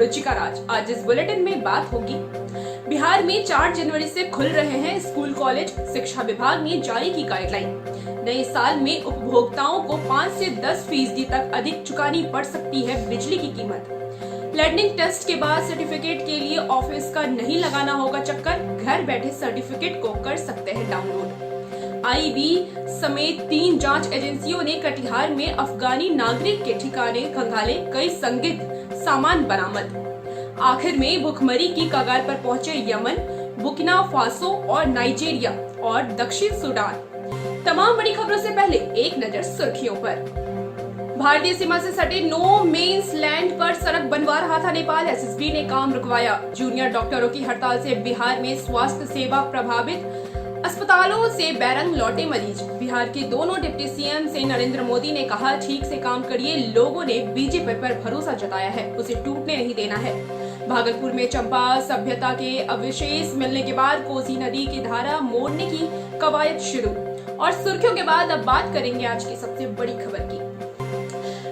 रुचि का राज। आज इस बुलेटिन में बात होगी बिहार में 4 जनवरी से खुल रहे हैं स्कूल कॉलेज। शिक्षा विभाग ने जारी की गाइडलाइन। नए साल में उपभोक्ताओं को 5 से 10% तक अधिक चुकानी पड़ सकती है बिजली की कीमत। लर्निंग टेस्ट के बाद सर्टिफिकेट के लिए ऑफिस का नहीं लगाना होगा चक्कर, घर बैठे सर्टिफिकेट को कर सकते हैं डाउनलोड। आईबी समेत 3 जांच एजेंसियों ने कटिहार में अफगानी नागरिक के ठिकाने खंगाले कई संदिग्ध सामान बरामद। आखिर में भुखमरी की कगार पर पहुंचे यमन, बुर्किना फासो और नाइजीरिया और दक्षिण सूडान। तमाम बड़ी खबरों से पहले एक नजर सुर्खियों पर। भारतीय सीमा से सटे नो मेंस लैंड पर सड़क बनवा रहा था नेपाल। एसएसबी ने काम रुकवाया। जूनियर डॉक्टरों की हड़ताल से बिहार में स्वास्थ्य सेवा प्रभावित। अस्पतालों से बैरंग लौटे मरीज। बिहार के दोनों डिप्टी सीएम से नरेंद्र मोदी ने कहा, ठीक से काम करिए। लोगों ने बीजेपी पर भरोसा जताया है, उसे टूटने नहीं देना है। भागलपुर में चंपा सभ्यता के अवशेष मिलने के बाद कोसी नदी की धारा मोड़ने की कवायद शुरू। और सुर्खियों के बाद अब बात करेंगे आज की सबसे बड़ी खबर की।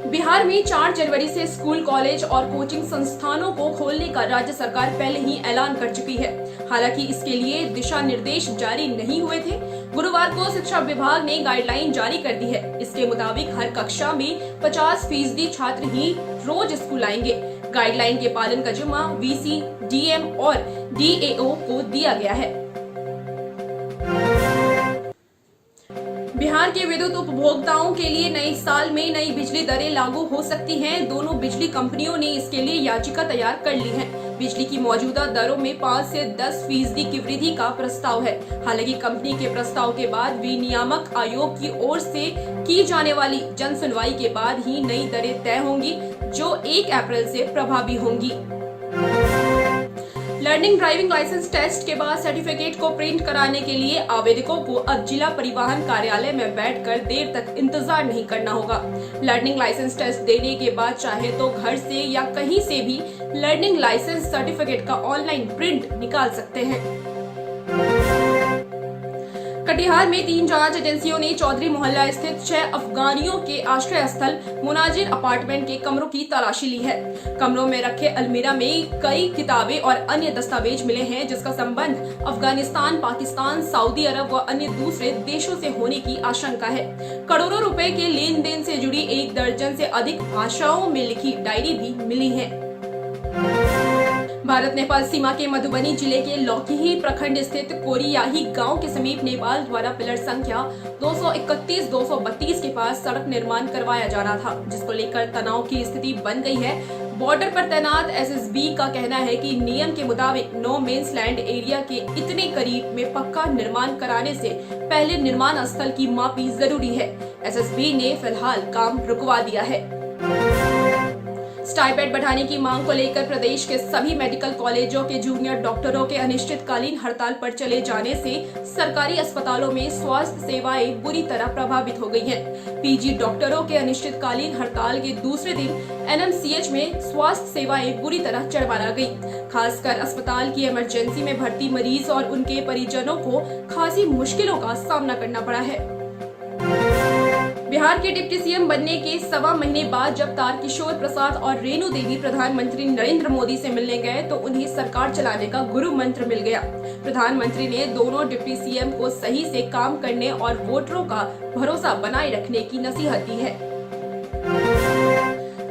बिहार में 4 जनवरी से स्कूल, कॉलेज और कोचिंग संस्थानों को खोलने का राज्य सरकार पहले ही ऐलान कर चुकी है। हालांकि इसके लिए दिशा निर्देश जारी नहीं हुए थे। गुरुवार को शिक्षा विभाग ने गाइडलाइन जारी कर दी है। इसके मुताबिक हर कक्षा में 50% छात्र ही रोज स्कूल आएंगे। गाइडलाइन के पालन का जिम्मा वीसी, डीएम और डीएओ को दिया गया है। बिहार के विद्युत उपभोक्ताओं के लिए नए साल में नई बिजली दरें लागू हो सकती हैं। दोनों बिजली कंपनियों ने इसके लिए याचिका तैयार कर ली है। बिजली की मौजूदा दरों में 5 से 10% की वृद्धि का प्रस्ताव है। हालांकि कंपनी के प्रस्ताव के बाद विनियामक आयोग की ओर से की जाने वाली जन सुनवाई के बाद ही नई दरें तय होंगी, जो 1 अप्रैल से प्रभावी होंगी। लर्निंग ड्राइविंग लाइसेंस टेस्ट के बाद सर्टिफिकेट को प्रिंट कराने के लिए आवेदकों को अब जिला परिवहन कार्यालय में बैठकर देर तक इंतजार नहीं करना होगा। लर्निंग लाइसेंस टेस्ट देने के बाद चाहे तो घर से या कहीं से भी लर्निंग लाइसेंस सर्टिफिकेट का ऑनलाइन प्रिंट निकाल सकते हैं। कटिहार में 3 जांच एजेंसियों ने चौधरी मोहल्ला स्थित 6 अफगानियों के आश्रय स्थल मुनाजिर अपार्टमेंट के कमरों की तलाशी ली है। कमरों में रखे अलमीरा में कई किताबें और अन्य दस्तावेज मिले हैं, जिसका संबंध अफगानिस्तान, पाकिस्तान, सऊदी अरब व अन्य दूसरे देशों से होने की आशंका है। करोड़ों रुपए के लेन देन से जुड़ी 1 दर्जन से अधिक भाषाओं में लिखी डायरी भी मिली है। भारत नेपाल सीमा के मधुबनी जिले के लौकीही प्रखंड स्थित कोरियाही गांव के समीप नेपाल द्वारा पिलर संख्या 231-232 के पास सड़क निर्माण करवाया जा रहा था, जिसको लेकर तनाव की स्थिति बन गई है। बॉर्डर पर तैनात एसएसबी का कहना है कि नियम के मुताबिक नो मेंस लैंड एरिया के इतने करीब में पक्का निर्माण कराने से पहले निर्माण स्थल की मापी जरूरी है। एसएसबी ने फिलहाल काम रुकवा दिया है। स्टाइपेंड बढ़ाने की मांग को लेकर प्रदेश के सभी मेडिकल कॉलेजों के जूनियर डॉक्टरों के अनिश्चितकालीन हड़ताल पर चले जाने से सरकारी अस्पतालों में स्वास्थ्य सेवाएं बुरी तरह प्रभावित हो गई हैं। पीजी डॉक्टरों के अनिश्चितकालीन हड़ताल के दूसरे दिन एनएमसीएच में स्वास्थ्य सेवाएं बुरी तरह चरमरा गई। खासकर अस्पताल की इमरजेंसी में भर्ती मरीज और उनके परिजनों को खासी मुश्किलों का सामना करना पड़ा है। बिहार के डिप्टी सीएम बनने के 1.25 महीने बाद जब तारकिशोर प्रसाद और रेणु देवी प्रधानमंत्री नरेंद्र मोदी से मिलने गए तो उन्हें सरकार चलाने का गुरु मंत्र मिल गया। प्रधानमंत्री ने दोनों डिप्टी सीएम को सही से काम करने और वोटरों का भरोसा बनाए रखने की नसीहत दी है।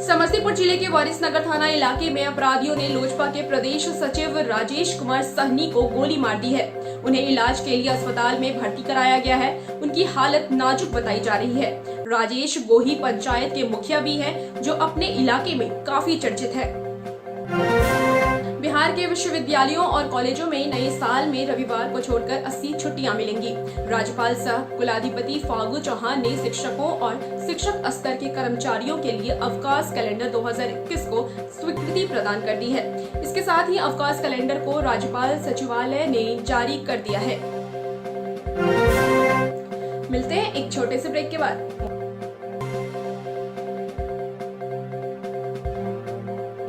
समस्तीपुर जिले के वारिसनगर थाना इलाके में अपराधियों ने लोजपा के प्रदेश सचिव राजेश कुमार सहनी को गोली मार दी है। उन्हें इलाज के लिए अस्पताल में भर्ती कराया गया है। उनकी हालत नाजुक बताई जा रही है। राजेश गोही पंचायत के मुखिया भी हैं, जो अपने इलाके में काफी चर्चित है। बिहार के विश्वविद्यालयों और कॉलेजों में नए साल में रविवार को छोड़कर 80 छुट्टियां मिलेंगी। राज्यपाल सह कुलाधिपति फागू चौहान ने शिक्षकों और शिक्षक स्तर के कर्मचारियों के लिए अवकाश कैलेंडर 2021 को स्वीकृति प्रदान कर दी है। इसके साथ ही अवकाश कैलेंडर को राज्यपाल सचिवालय ने जारी कर दिया है। मिलते हैं एक छोटे से ब्रेक के बाद।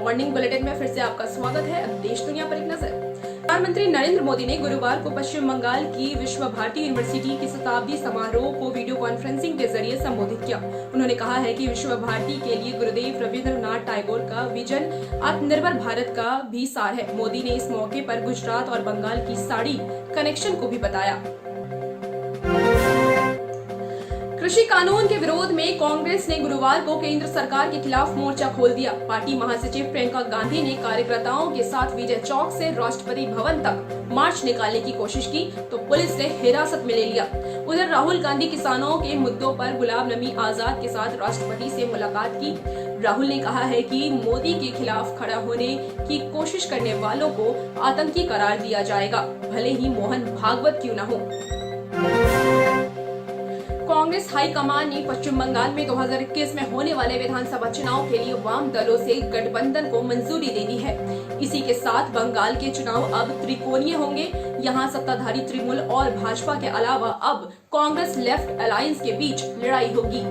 मॉर्निंग बुलेटिन में फिर से आपका स्वागत है। अब देश दुनिया पर एक नजर। प्रधानमंत्री नरेंद्र मोदी ने गुरुवार को पश्चिम बंगाल की विश्व भारती यूनिवर्सिटी के शताब्दी समारोह को वीडियो कॉन्फ्रेंसिंग के जरिए संबोधित किया। उन्होंने कहा है कि विश्व भारती के लिए गुरुदेव रविंद्रनाथ टैगोर का विजन आत्मनिर्भर भारत का भी सार है। मोदी ने इस मौके पर गुजरात और बंगाल की साड़ी कनेक्शन को भी बताया। कृषि कानून के विरोध में कांग्रेस ने गुरुवार को केंद्र सरकार के खिलाफ मोर्चा खोल दिया। पार्टी महासचिव प्रियंका गांधी ने कार्यकर्ताओं के साथ विजय चौक से राष्ट्रपति भवन तक मार्च निकालने की कोशिश की तो पुलिस ने हिरासत में ले लिया। उधर राहुल गांधी किसानों के मुद्दों पर गुलाम नबी आजाद के साथ राष्ट्रपति से मुलाकात की। राहुल ने कहा है कि मोदी के खिलाफ खड़ा होने की कोशिश करने वालों को आतंकी करार दिया जाएगा, भले ही मोहन भागवत क्यों न हो। कांग्रेस हाईकमान ने पश्चिम बंगाल में 2021 में होने वाले विधानसभा चुनाव के लिए वाम दलों से गठबंधन को मंजूरी दे दी है। इसी के साथ बंगाल के चुनाव अब त्रिकोणीय होंगे। यहां सत्ताधारी तृणमूल और भाजपा के अलावा अब कांग्रेस लेफ्ट अलायंस के बीच लड़ाई होगी।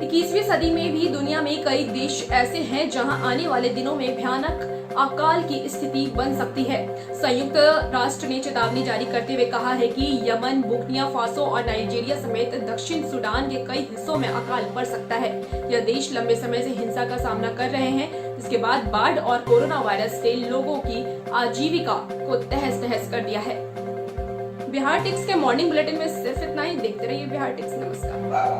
21वीं सदी में भी दुनिया में कई देश ऐसे हैं जहां आने वाले दिनों में भयानक अकाल की स्थिति बन सकती है। संयुक्त राष्ट्र ने चेतावनी जारी करते हुए कहा है कि यमन, बुर्किना फासो और नाइजीरिया समेत दक्षिण सूडान के कई हिस्सों में अकाल पड़ सकता है। यह देश लंबे समय से हिंसा का सामना कर रहे हैं, जिसके बाद बाढ़ और कोरोना वायरस से लोगों की आजीविका को तहस नहस कर दिया है। बिहार टिक्स के मॉर्निंग बुलेटिन में सिर्फ इतना ही। देखते रहिए बिहार टिक्स। नमस्कार।